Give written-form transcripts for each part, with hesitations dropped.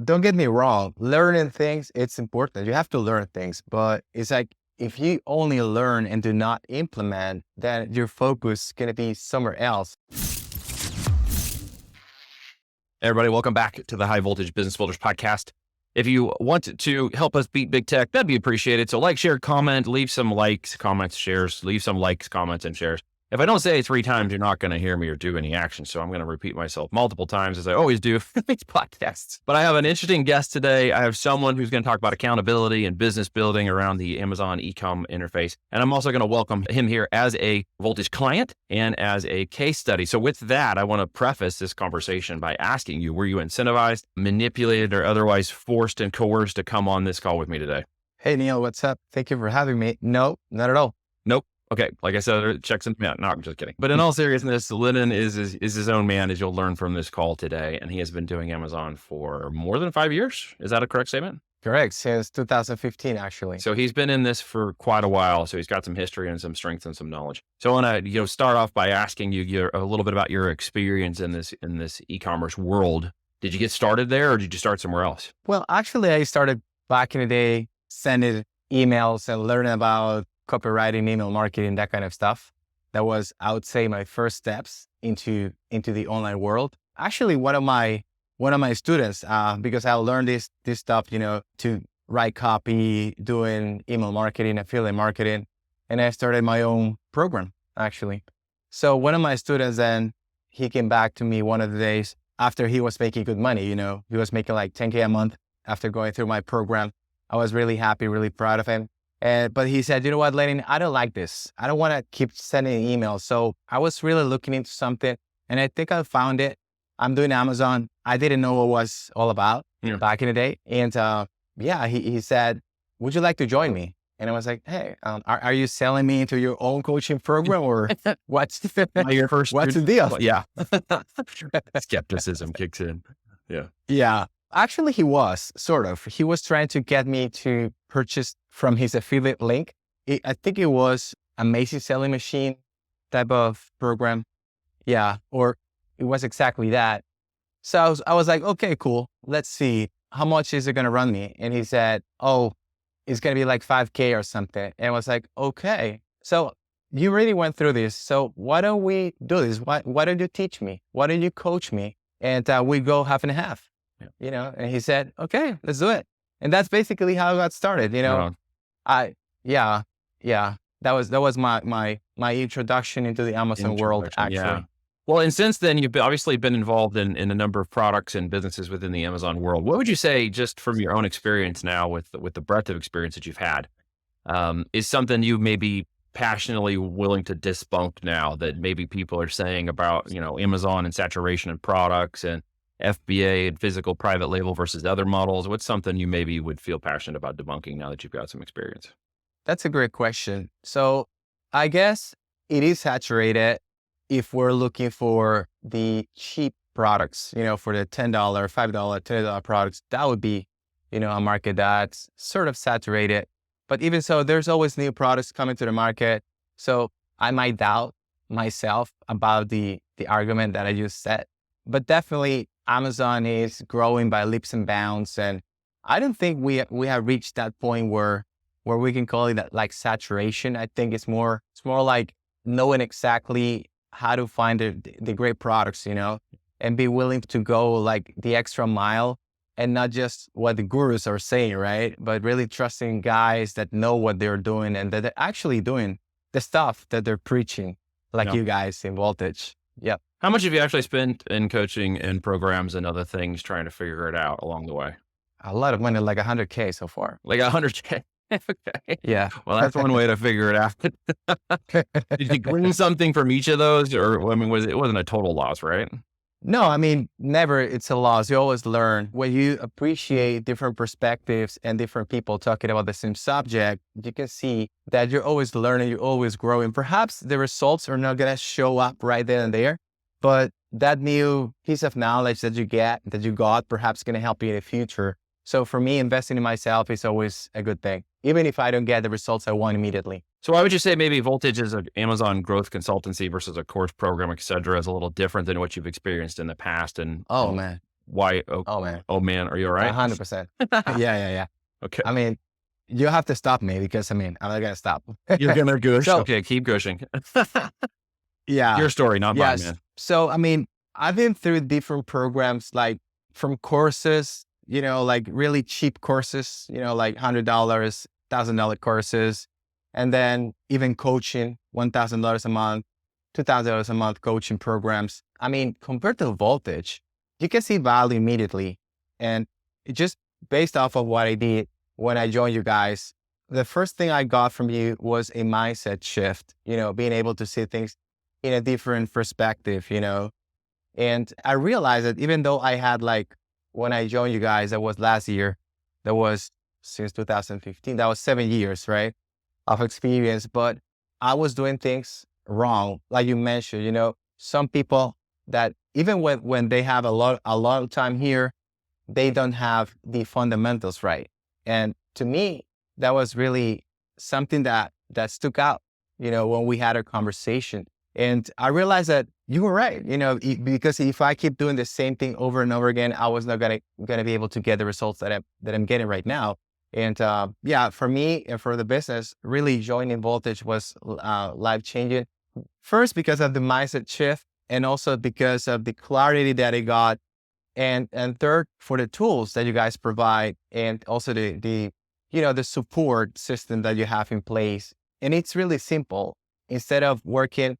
don't get me wrong. Learning things, it's important. You have to learn things, but it's like, if you only learn and do not implement, then your focus is going to be somewhere else. Everybody, welcome back to the High Voltage Business Builders Podcast. If you want to help us beat big tech, that'd be appreciated. So like, share, comment, leave some likes, comments, shares, leave some likes, comments, and shares. If I don't say it 3 times, you're not going to hear me or do any action. So I'm going to repeat myself multiple times as I always do in these podcasts. But I have an interesting guest today. I have someone who's going to talk about accountability and business building around the Amazon e-com interface. And I'm also going to welcome him here as a Voltage client and as a case study. So with that, I want to preface this conversation by asking you, were you incentivized, manipulated, or otherwise forced and coerced to come on this call with me today? Hey, Neil, what's up? Thank you for having me. No, not at all. Nope. Okay, like I said, checks in. Yeah, no, I'm just kidding. But in all seriousness, Lenin is his own man, as you'll learn from this call today. And he has been doing Amazon for more than 5 years. Is that a correct statement? Correct. Since 2015, actually. So he's been in this for quite a while. So he's got some history and some strength and some knowledge. So I want to start off by asking you a little bit about your experience in this e-commerce world. Did you get started there, or did you start somewhere else? Well, actually, I started back in the day sending emails and learning about copywriting, email marketing, that kind of stuff. That was, I would say, my first steps into the online world. Actually, one of my students, because I learned this stuff, to write copy, doing email marketing, affiliate marketing, and I started my own program, actually. So one of my students, then he came back to me one of the days after he was making good money. He was making like $10K a month after going through my program. I was really happy, really proud of him. But he said, you know what, Lenin, I don't like this. I don't want to keep sending emails. So I was really looking into something, and I think I found it. I'm doing Amazon. I didn't know what it was all about back in the day. And he said, would you like to join me? And I was like, hey, are you selling me into your own coaching program, or what's the deal? Yeah. Skepticism kicks in. Yeah. Yeah. Actually, he was trying to get me to purchase from his affiliate link. I think it was Amazing Selling Machine type of program. Yeah. Or it was exactly that. So I was like, okay, cool. Let's see. How much is it going to run me? And he said, oh, it's going to be like 5K or something. And I was like, okay. So you really went through this. So why don't we do this? Why don't you teach me? Why don't you coach me? And we go half and half. Yeah. And he said, okay, let's do it. And that's basically how I got started. That was my introduction into the Amazon world, actually. Yeah. Well, and since then, you've obviously been involved in a number of products and businesses within the Amazon world. What would you say, just from your own experience now with the breadth of experience that you've had, is something you may be passionately willing to debunk now that maybe people are saying about, Amazon and saturation of products and FBA and physical private label versus other models? What's something you maybe would feel passionate about debunking now that you've got some experience? That's a great question. So I guess it is saturated if we're looking for the cheap products, for the $10, $5, $10 products. That would be, a market that's sort of saturated. But even so, there's always new products coming to the market. So I might doubt myself about the argument that I just said. But definitely, Amazon is growing by leaps and bounds, and I don't think we have reached that point where we can call it that, like, saturation. I think it's more like knowing exactly how to find the great products, and be willing to go like the extra mile, and not just what the gurus are saying, right? But really trusting guys that know what they're doing and that they're actually doing the stuff that they're preaching, like you guys in Voltage. Yep. How much have you actually spent in coaching and programs and other things trying to figure it out along the way? A lot of money, like 100K so far. Like 100K? Okay. Yeah. Well, that's one way to figure it out. Did you bring something from each of those? Or, it wasn't a total loss, right? No, never it's a loss. You always learn. When you appreciate different perspectives and different people talking about the same subject, you can see that you're always learning, you're always growing. Perhaps the results are not going to show up right then and there, but that new piece of knowledge that you got, perhaps going to help you in the future. So for me, investing in myself is always a good thing, even if I don't get the results I want immediately. So why would you say maybe Voltage is an Amazon growth consultancy versus a course program, et cetera, is a little different than what you've experienced in the past? And man, Why? Oh man, Oh man, are you all right? 100%. Yeah. Okay. I mean, you have to stop me because I'm not gonna stop. You're going to gush. So Okay. Keep gushing. yeah, Your story, not mine, yes. man. So I've been through different programs, like from courses, like really cheap courses, like $100, $1,000 courses, and then even coaching, $1,000 a month, $2,000 a month coaching programs. Compared to Voltage, you can see value immediately. And it just based off of what I did when I joined you guys, the first thing I got from you was a mindset shift, being able to see things in a different perspective, and I realized that even though I had when I joined you guys, that was last year, that was since 2015, that was 7 years, right, of experience, but I was doing things wrong. Like you mentioned, some people that even when they have a lot of time here, they don't have the fundamentals right. And to me, that was really something that stuck out, when we had a conversation. And I realized that you were right, because if I keep doing the same thing over and over again, I was not gonna be able to get the results that I'm getting right now. And yeah, for me and for the business, really joining Voltage was life changing. First, because of the mindset shift, and also because of the clarity that I got, and third, for the tools that you guys provide, and also the the support system that you have in place. And it's really simple. Instead of working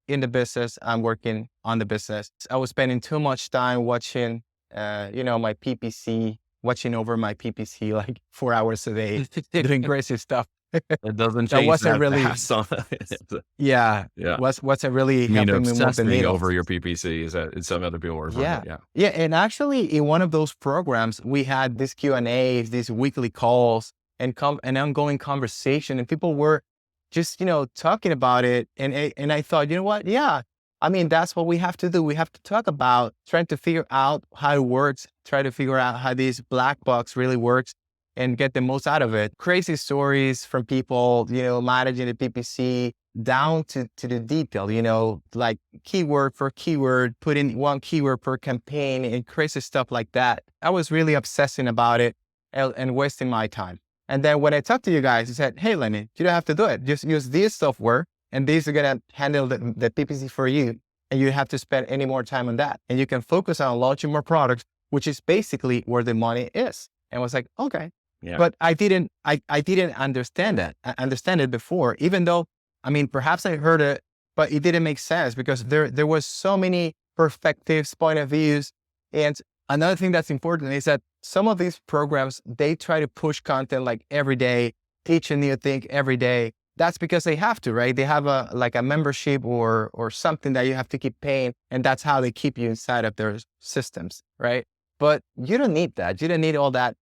in the business, I'm working on the business. I was spending too much time watching, my PPC, watching over my PPC like 4 hours a day, doing crazy stuff. It doesn't That change wasn't that really, fast. yeah, Yeah. wasn't really You mean helping me move the obsessing needle. over your PPC is that some other people refer to Yeah. it. Yeah. Yeah. And actually in one of those programs, we had these Q&As, these weekly calls, and an ongoing conversation, and people were just, talking about it. And I thought, you know what? Yeah. That's what we have to do. We have to talk about trying to figure out how it works, try to figure out how this black box really works and get the most out of it. Crazy stories from people, managing the PPC down to the detail, like keyword for keyword, put in one keyword per campaign and crazy stuff like that. I was really obsessing about it and wasting my time. And then when I talked to you guys, you said, hey, Lenin, you don't have to do it. Just use this software and these are going to handle the PPC for you. And you don't have to spend any more time on that. And you can focus on launching more products, which is basically where the money is. And I was like, okay. Yeah. But I didn't understand that. I understand it before, even though, perhaps I heard it, but it didn't make sense because there was so many perspectives, point of views. And another thing that's important is that some of these programs, they try to push content like every day, teach a new thing every day. That's because they have to, right? They have a membership or something that you have to keep paying. And that's how they keep you inside of their systems, right? But you don't need that. You don't need all that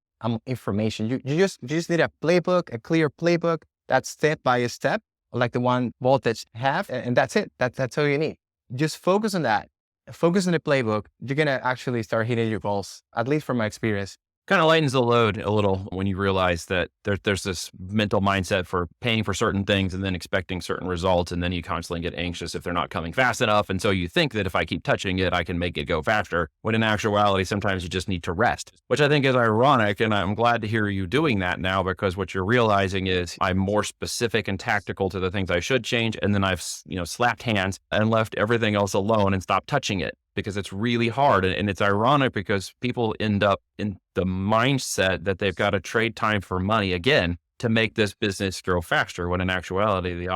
information. You just need a playbook, a clear playbook that's step by step, like the one Voltage have, and that's it. That's all you need. Just focus on that. Focus on the playbook. You're gonna actually start hitting your goals, at least from my experience. Kind of lightens the load a little when you realize that there's this mental mindset for paying for certain things and then expecting certain results. And then you constantly get anxious if they're not coming fast enough. And so you think that if I keep touching it, I can make it go faster. When in actuality, sometimes you just need to rest, which I think is ironic. And I'm glad to hear you doing that now, because what you're realizing is I'm more specific and tactical to the things I should change. And then I've, slapped hands and left everything else alone and stopped touching it, because it's really hard. And it's ironic because people end up in the mindset that they've got to trade time for money again to make this business grow faster, when in actuality, the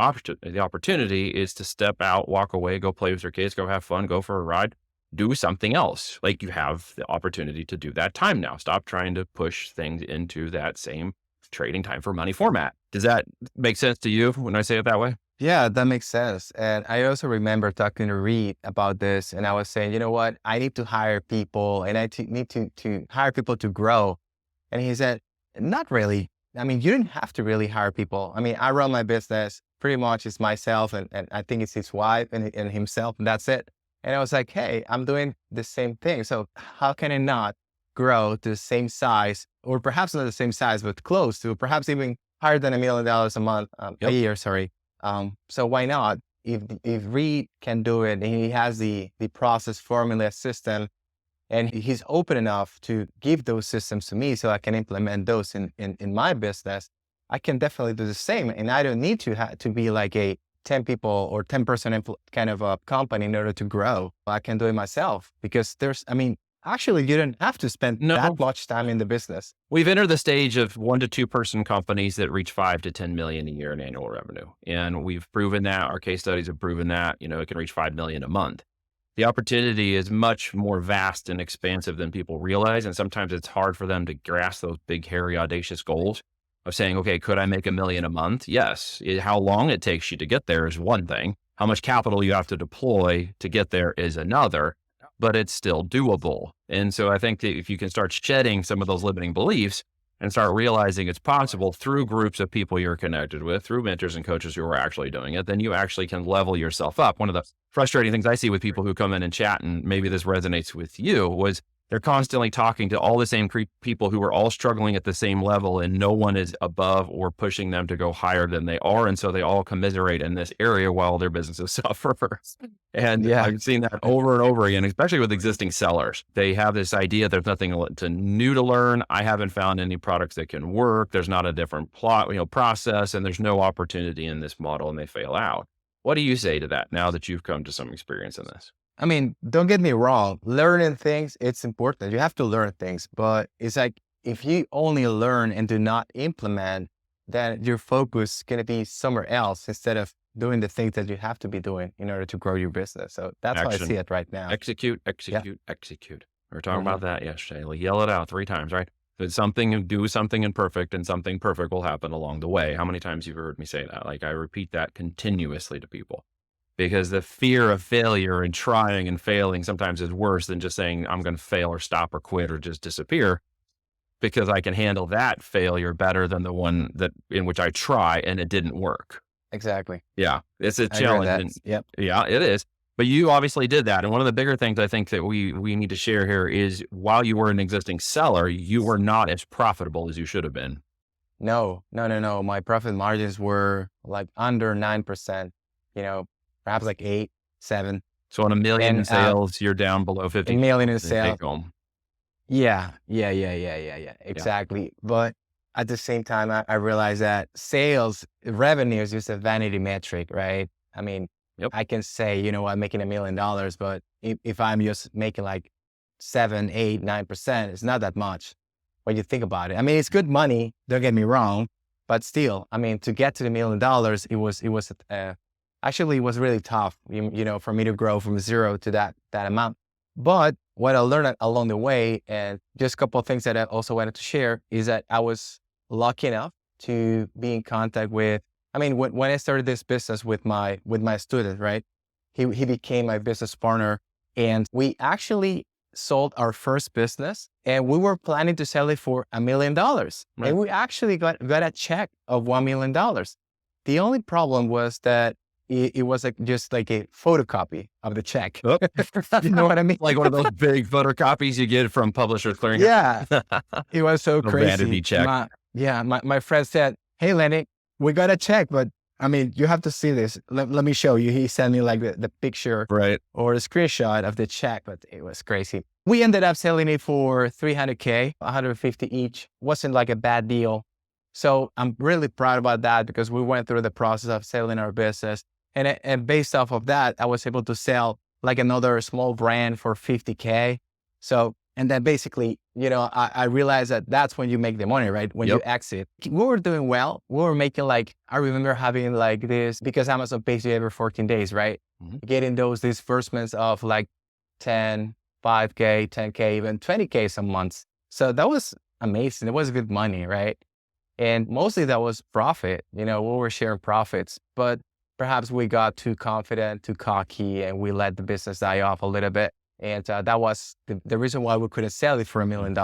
opportunity is to step out, walk away, go play with your kids, go have fun, go for a ride, do something else. Like, you have the opportunity to do that time now. Stop trying to push things into that same trading time for money format. Does that make sense to you when I say it that way? Yeah, that makes sense. And I also remember talking to Reed about this, and I was saying, you know what, I need to hire people, and I need to hire people to grow. And he said, not really. You didn't have to really hire people. I run my business pretty much. It's myself, and I think it's his wife and himself, and that's it. And I was like, hey, I'm doing the same thing. So how can I not grow to the same size, or perhaps not the same size, but close to, perhaps even higher than $1 million a month, a year, sorry. So why not? If Reed can do it, and he has the process, formula, system, And he's open enough to give those systems to me so I can implement those in my business. I can definitely do the same. And I don't need to be like a 10 people or 10-person kind of a company in order to grow. I can do it myself because actually, you don't have to spend that much time in the business. We've entered the stage of 1 to 2 person companies that reach 5 to 10 million a year in annual revenue. And we've proven that. Our case studies have proven that, it can reach 5 million a month. The opportunity is much more vast and expansive than people realize. And sometimes it's hard for them to grasp those big, hairy, audacious goals of saying, okay, could I make $1 million a month? Yes. How long it takes you to get there is one thing. How much capital you have to deploy to get there is another, but it's still doable. And so I think that if you can start shedding some of those limiting beliefs and start realizing it's possible through groups of people you're connected with, through mentors and coaches who are actually doing it, then you actually can level yourself up. One of the frustrating things I see with people who come in and chat, and maybe this resonates with you, was they're constantly talking to all the same people who are all struggling at the same level, and no one is above or pushing them to go higher than they are. And so they all commiserate in this area while their businesses suffer. And I've seen that over and over again, especially with existing sellers. They have this idea there's nothing new to learn. I haven't found any products that can work. There's not a different process, and there's no opportunity in this model, and they fail out. What do you say to that now that you've come to some experience in this? Don't get me wrong. Learning things, it's important. You have to learn things, but it's like, if you only learn and do not implement, then your focus is going to be somewhere else instead of doing the things that you have to be doing in order to grow your business. So that's how I see it right now. Execute. We were talking about that yesterday. Like, yell it out 3 times, right? Do something imperfect, and something perfect will happen along the way. How many times you've heard me say that? Like, I repeat that continuously to people. Because the fear of failure and trying and failing sometimes is worse than just saying, I'm going to fail or stop or quit or just disappear, because I can handle that failure better than the one in which I try and it didn't work. Exactly. Yeah. It's a challenge. Yep. Yeah, it is. But you obviously did that. And one of the bigger things I think that we need to share here is, while you were an existing seller, you were not as profitable as you should have been. No. My profit margins were like under 9%, perhaps like 8, 7. So on $1 million in sales, you're down below 50. $1 million in sales. Take home. Yeah. Exactly. Yeah. But at the same time, I realized that sales revenue is just a vanity metric, right? I can say, I'm making $1 million, but if I'm just making like 7, 8, 9%, it's not that much when you think about it. It's good money, don't get me wrong, but still, to get to the $1 million, it was really tough, for me to grow from 0 to that amount. But what I learned along the way, and just a couple of things that I also wanted to share, is that I was lucky enough to be in contact with, when I started this business with my student, right? He became my business partner, and we actually sold our first business, and we were planning to sell it for $1 million. Right. And we actually got a check of $1 million. The only problem was that it was just like a photocopy of the check. Oh. You know what I mean? Like one of those big photocopies you get from Publishers Clearinghouse. Yeah. It was so crazy. Vanity check. My friend said, "Hey, Lenny, we got a check, but you have to see this. Let me show you." He sent me like the picture, right, or a screenshot of the check, but it was crazy. We ended up selling it for $300K, $150 each. Wasn't like a bad deal. So I'm really proud about that, because we went through the process of selling our business. And based off of that, I was able to sell like another small brand for $50K. So, and then basically, I realized that that's when you make the money, right? When you exit. We were doing well. We were making I remember having like this, because Amazon pays you every 14 days, right? Mm-hmm. Getting those disbursements of like 10, 5K, 10K, even 20K some months. So that was amazing. It was good money, right? And mostly that was profit. We were sharing profits, but perhaps we got too confident, too cocky, and we let the business die off a little bit. And that was the reason why we couldn't sell it for $1 million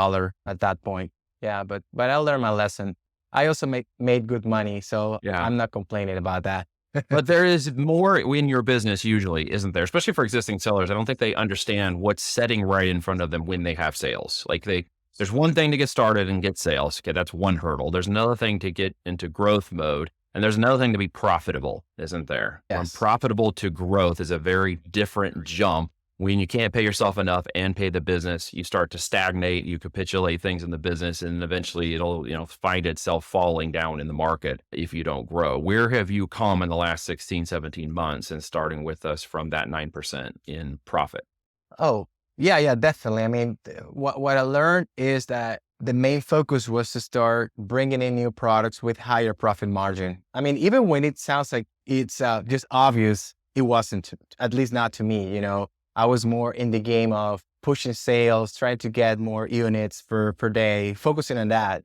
at that point. Yeah, but I learned my lesson. I also made good money, so I'm not complaining about that. But there is more in your business usually, isn't there? Especially for existing sellers. I don't think they understand what's setting right in front of them when they have sales. Like there's one thing to get started and get sales. Okay, that's one hurdle. There's another thing to get into growth mode. And there's another thing to be profitable, isn't there? Yes. From profitable to growth is a very different jump when you can't pay yourself enough and pay the business, you start to stagnate, you capitulate things in the business, and eventually it'll, find itself falling down in the market if you don't grow. Where have you come in the last 16, 17 months and starting with us from that 9% in profit? Oh, yeah, definitely. I mean, what I learned is that the main focus was to start bringing in new products with higher profit margin. I mean, even when it sounds like it's just obvious, it wasn't, at least not to me, I was more in the game of pushing sales, trying to get more units per day, focusing on that,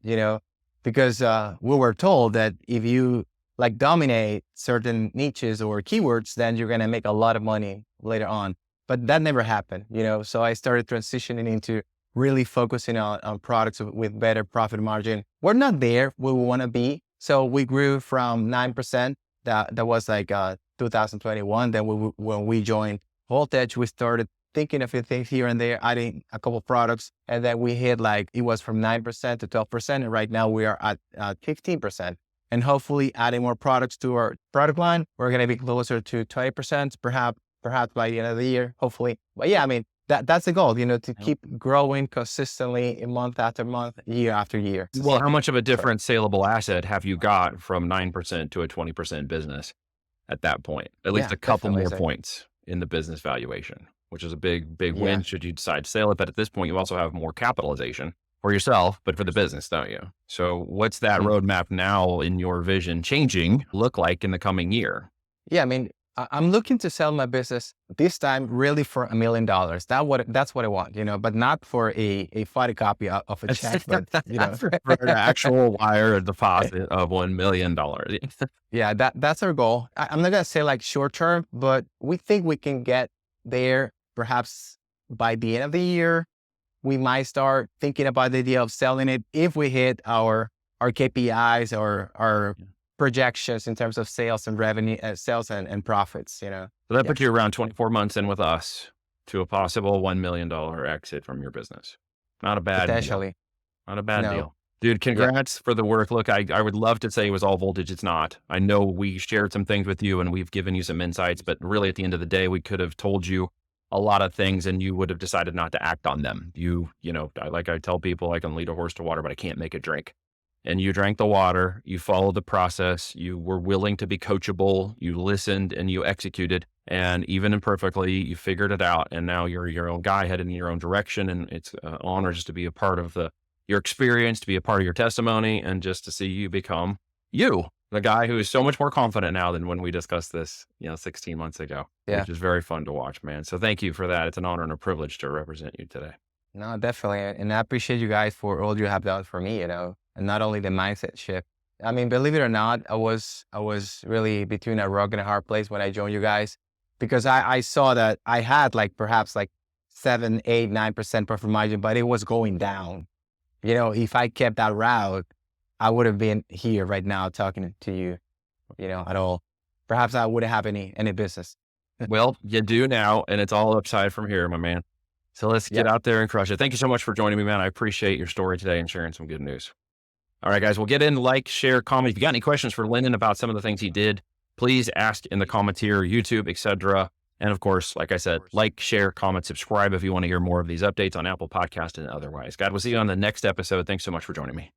because we were told that if you like dominate certain niches or keywords, then you're going to make a lot of money later on. But that never happened, so I started transitioning into really focusing on products with better profit margin. We're not there where we want to be. So we grew from 9%, that was like 2021. Then when we joined Voltage, we started thinking of a few things here and there, adding a couple of products. And then we hit it was from 9% to 12%. And right now we are at 15%. And hopefully adding more products to our product line, we're going to be closer to 20%, perhaps by the end of the year, hopefully. But yeah, I mean, that's the goal, to keep growing consistently month after month, year after year. Well, how much of a different saleable asset have you got from 9% to a 20% business at that point? At least a couple more points in the business valuation, which is a big win should you decide to sell it. But at this point, you also have more capitalization for yourself, but for the business, don't you? So what's that roadmap now in your vision changing look like in the coming year? Yeah, I mean, I'm looking to sell my business this time really for $1 million. That's what I want, but not for a photocopy of a check, but for an actual wire deposit of $1 million. Yeah, that's our goal. I'm not gonna say short term, but we think we can get there perhaps by the end of the year. We might start thinking about the idea of selling it if we hit our KPIs or our projections in terms of sales and revenue, sales and profits, So that puts you around 24 months in with us to a possible $1 million exit from your business. Not a bad Potentially. deal. Not a bad deal. Dude, congrats for the work. Look, I would love to say it was all Voltage. It's not. I know we shared some things with you and we've given you some insights, but really at the end of the day, we could have told you a lot of things and you would have decided not to act on them. Like I tell people, I can lead a horse to water, but I can't make it drink. And you drank the water, you followed the process, you were willing to be coachable, you listened and you executed. And even imperfectly, you figured it out. And now you're your own guy heading in your own direction. And it's an honor just to be a part of your experience, to be a part of your testimony, and just to see you become the guy who is so much more confident now than when we discussed this, 16 months ago, which is very fun to watch, man. So thank you for that. It's an honor and a privilege to represent you today. No, definitely. And I appreciate you guys for all you have done for me, and not only the mindset shift. I mean, believe it or not, I was really between a rock and a hard place when I joined you guys, because I saw that I had perhaps 7, 8, 9% profit margin, but it was going down. If I kept that route, I would have been here right now talking to you, at all. Perhaps I wouldn't have any business. Well, you do now, and it's all upside from here, my man. So let's get out there and crush it. Thank you so much for joining me, man. I appreciate your story today and sharing some good news. All right, guys, we'll get in, share, comment. If you got any questions for Lenin about some of the things he did, please ask in the comments here, YouTube, etc. And of course, like I said, share, comment, subscribe if you want to hear more of these updates on Apple Podcast and otherwise. God, we'll see you on the next episode. Thanks so much for joining me.